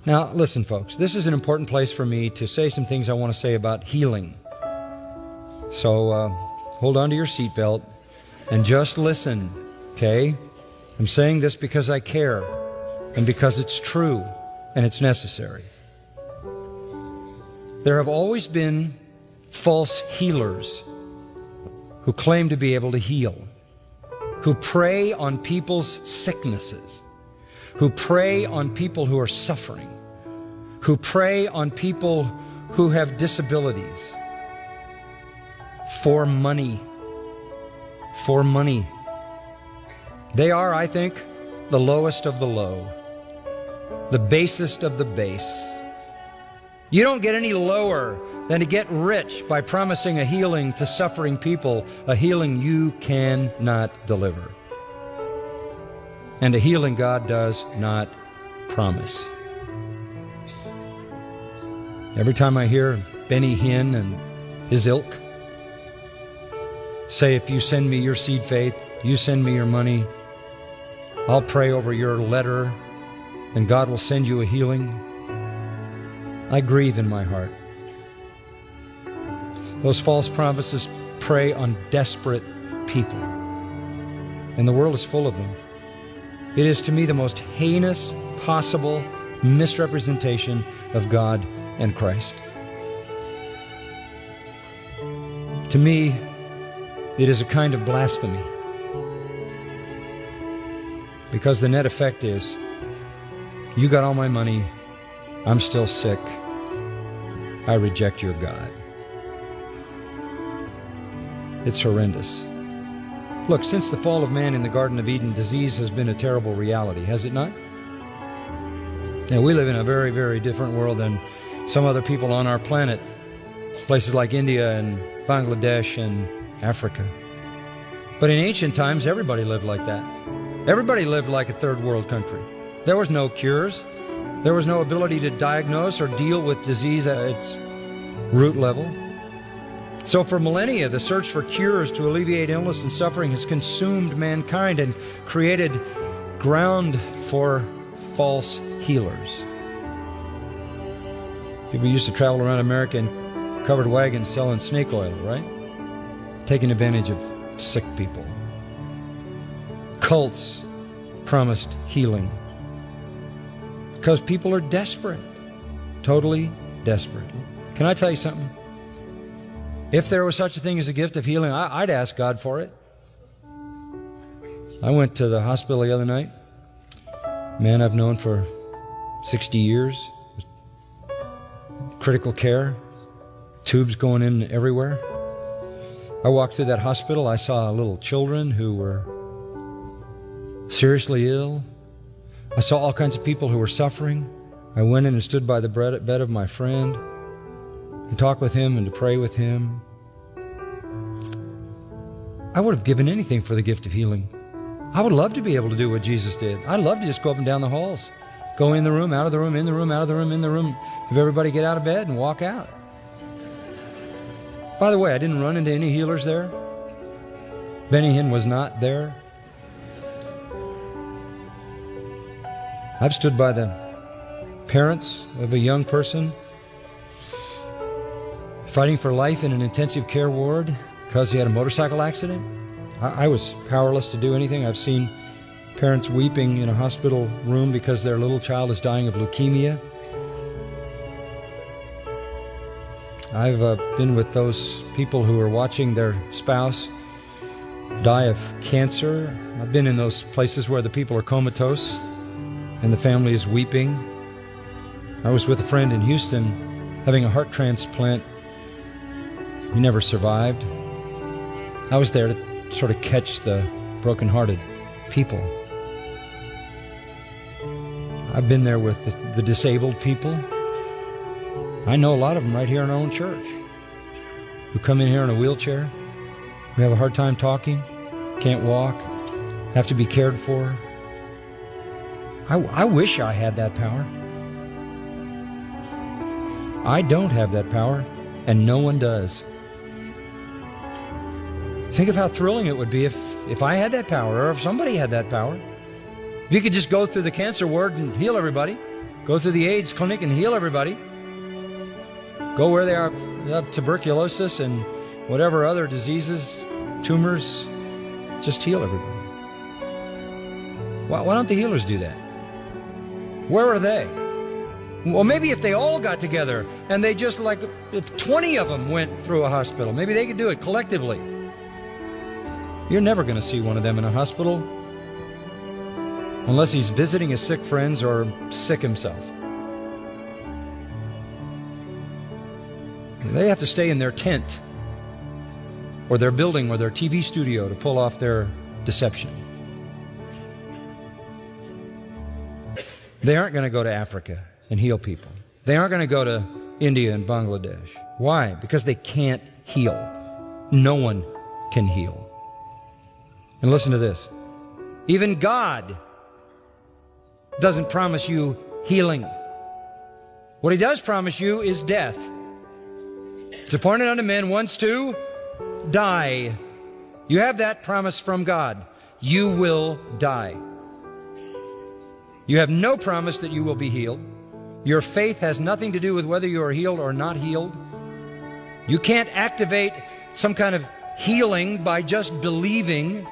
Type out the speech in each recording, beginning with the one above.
Now, listen, folks, this is an important place for me to say some things I want to say about healing. So hold on to your seatbelt and just listen, okay? I'm saying this because I care and because it's true and it's necessary. There have always been false healers who claim to be able to heal, who prey on people's sicknesses, who prey on people who are suffering, who prey on people who have disabilities for money. For money. They are, I think, the lowest of the low, the basest of the base. You don't get any lower than to get rich by promising a healing to suffering people, a healing you cannot deliver, and a healing God does not promise. Every time I hear Benny Hinn and his ilk say, if you send me your seed faith, you send me your money, I'll pray over your letter, and God will send you a healing, I grieve in my heart. Those false promises prey on desperate people, and the world is full of them. It is to me the most heinous possible misrepresentation of God and Christ. To me, it is a kind of blasphemy, because the net effect is, you got all my money, I'm still sick, I reject your God. It's horrendous. Look, since the fall of man in the Garden of Eden, disease has been a terrible reality, has it not? Now, we live in a very, very different world than some other people on our planet, places like India and Bangladesh and Africa. But in ancient times, everybody lived like that. Everybody lived like a third world country. There was no cures. There was no ability to diagnose or deal with disease at its root level. So for millennia, the search for cures to alleviate illness and suffering has consumed mankind and created ground for false healers. People used to travel around America in covered wagons selling snake oil, right? Taking advantage of sick people. Cults promised healing because people are desperate, totally desperate. Can I tell you something? If there was such a thing as a gift of healing, I'd ask God for it. I went to the hospital the other night. A man I've known for 60 years. Critical care. Tubes going in everywhere. I walked through that hospital. I saw little children who were seriously ill. I saw all kinds of people who were suffering. I went in and stood by the bed of my friend and talk with him and to pray with him. I would have given anything for the gift of healing. I would love to be able to do what Jesus did. I'd love to just go up and down the halls, go in the room, out of the room, in the room, out of the room, in the room, have everybody get out of bed and walk out. By the way, I didn't run into any healers there. Benny Hinn was not there. I've stood by the parents of a young person fighting for life in an intensive care ward because he had a motorcycle accident. I was powerless to do anything. I've seen parents weeping in a hospital room because their little child is dying of leukemia. I've been with those people who are watching their spouse die of cancer. I've been in those places where the people are comatose and the family is weeping. I was with a friend in Houston having a heart transplant. He never survived. I was there to sort of catch the brokenhearted people. I've been there with the disabled people. I know a lot of them right here in our own church who come in here in a wheelchair, who have a hard time talking, can't walk, have to be cared for. I wish I had that power. I don't have that power, and no one does. Think of how thrilling it would be if I had that power, or if somebody had that power. If you could just go through the cancer ward and heal everybody, Go through the AIDS clinic and heal everybody. Go where they have tuberculosis and whatever other diseases, tumors, just heal everybody. Why don't the healers do that? Where are they? Well, maybe if they all got together and they just if 20 of them went through a hospital, maybe they could do it collectively. You're never going to see one of them in a hospital unless he's visiting his sick friends or sick himself. They have to stay in their tent or their building or their TV studio to pull off their deception. They aren't going to go to Africa and heal people. They aren't going to go to India and Bangladesh. Why? Because they can't heal. No one can heal. And listen to this. Even God doesn't promise you healing. What he does promise you is death. It's appointed unto men once to die. You have that promise from God. You will die. You have no promise that you will be healed. Your faith has nothing to do with whether you are healed or not healed. You can't activate some kind of healing by just believing.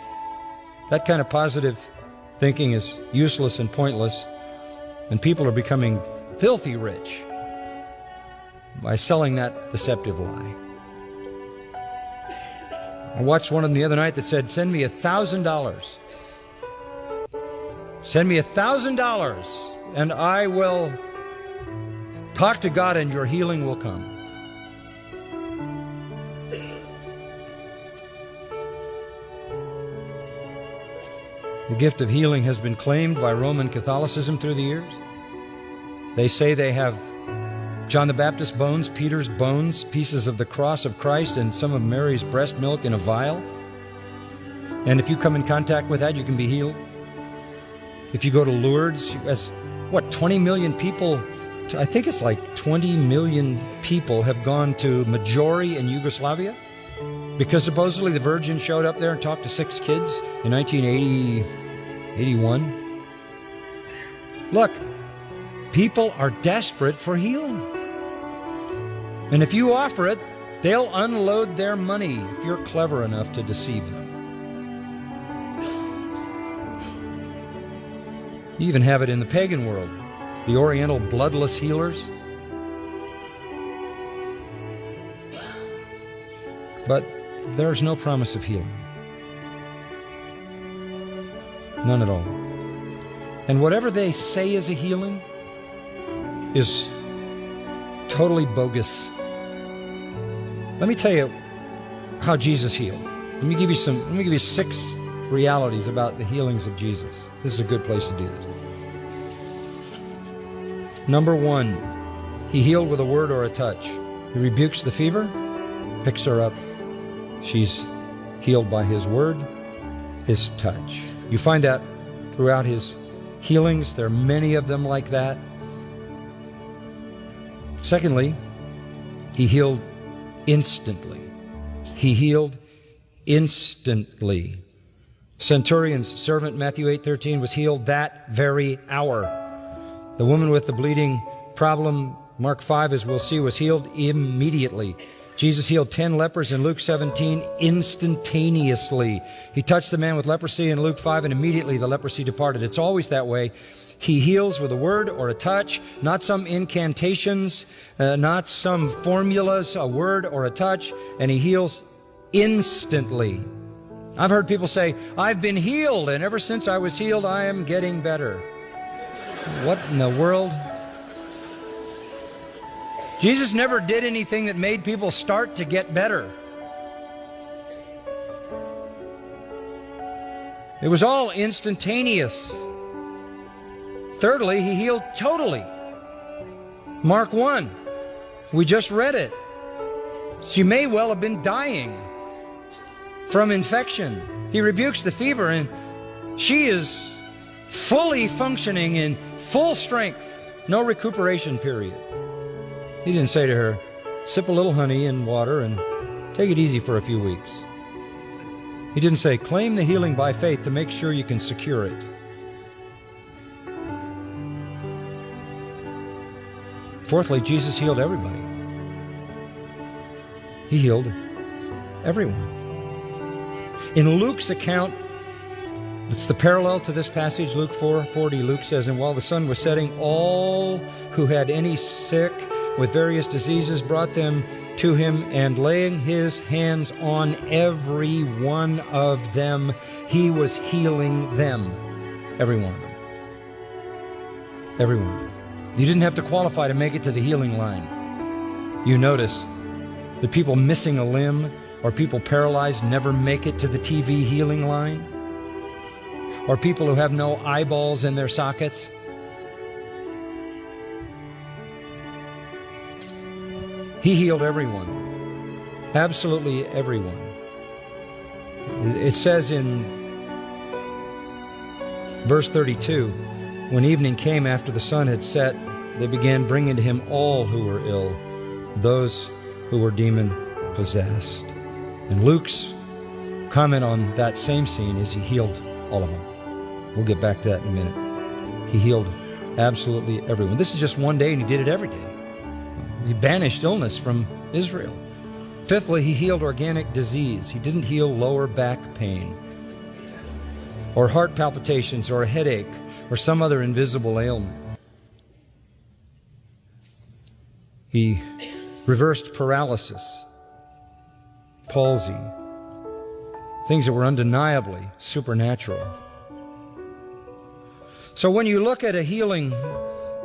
That kind of positive thinking is useless and pointless, and people are becoming filthy rich by selling that deceptive lie. I watched one of them the other night that said, send me $1,000. Send me $1,000 and I will talk to God and your healing will come. The gift of healing has been claimed by Roman Catholicism through the years. They say they have John the Baptist's bones, Peter's bones, pieces of the cross of Christ, and some of Mary's breast milk in a vial. And if you come in contact with that, you can be healed. If you go to Lourdes, 20 million people, I think it's like 20 million people have gone to Majori in Yugoslavia because supposedly the Virgin showed up there and talked to 6 kids in 1981. Look, people are desperate for healing. And if you offer it, they'll unload their money if you're clever enough to deceive them. You even have it in the pagan world. The Oriental bloodless healers. But there's no promise of healing. None at all. And whatever they say is a healing is totally bogus. Let me tell you how Jesus healed. Let me give you 6 realities about the healings of Jesus. This is a good place to do this. Number 1, he healed with a word or a touch. He rebukes the fever, picks her up. She's healed by his word, his touch. You find that throughout his healings. There are many of them like that. Secondly, he healed instantly. He healed instantly. Centurion's servant, Matthew 8:13, was healed that very hour. The woman with the bleeding problem, Mark 5, as we'll see, was healed immediately. Jesus healed 10 lepers in Luke 17 instantaneously. He touched the man with leprosy in Luke 5, and immediately the leprosy departed. It's always that way. He heals with a word or a touch, not some incantations, not some formulas, a word or a touch, and he heals instantly. I've heard people say, I've been healed, and ever since I was healed, I am getting better. What in the world? Jesus never did anything that made people start to get better. It was all instantaneous. Thirdly, he healed totally. Mark 1, we just read it. She may well have been dying from infection. He rebukes the fever, and she is fully functioning in full strength. No recuperation period. He didn't say to her, sip a little honey and water and take it easy for a few weeks. He didn't say, claim the healing by faith to make sure you can secure it. Fourthly, Jesus healed everybody. He healed everyone. In Luke's account, it's the parallel to this passage, Luke 4:40. Luke says, "And while the sun was setting, all who had any sick with various diseases brought them to him, and laying his hands on every one of them, he was healing them." Every one of them. Every one of them. You didn't have to qualify to make it to the healing line. You notice the people missing a limb or people paralyzed never make it to the TV healing line, or people who have no eyeballs in their sockets. He healed everyone, absolutely everyone. It says in verse 32, "When evening came after the sun had set, they began bringing to him all who were ill, those who were demon-possessed." And Luke's comment on that same scene is he healed all of them. We'll get back to that in a minute. He healed absolutely everyone. This is just one day, and he did it every day. He banished illness from Israel. Fifthly, he healed organic disease. He didn't heal lower back pain, or heart palpitations, or a headache, or some other invisible ailment. He reversed paralysis, palsy, things that were undeniably supernatural. So when you look at a healing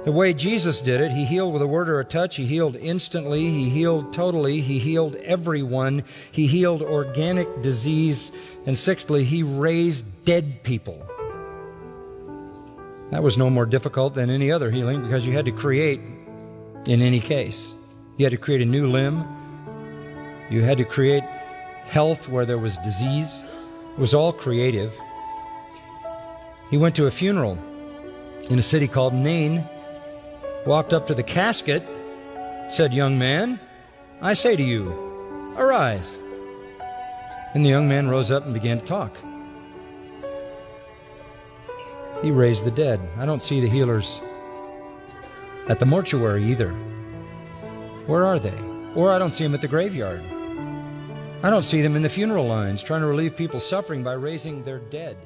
the way Jesus did it, he healed with a word or a touch, he healed instantly, he healed totally, he healed everyone, he healed organic disease, and sixthly, he raised dead people. That was no more difficult than any other healing, because you had to create, in any case, you had to create a new limb, you had to create health where there was disease. It was all creative. He went to a funeral in a city called Nain, walked up to the casket, said, "Young man, I say to you, arise." And the young man rose up and began to talk. He raised the dead. I don't see the healers at the mortuary either. Where are they? Or I don't see them at the graveyard. I don't see them in the funeral lines trying to relieve people's suffering by raising their dead.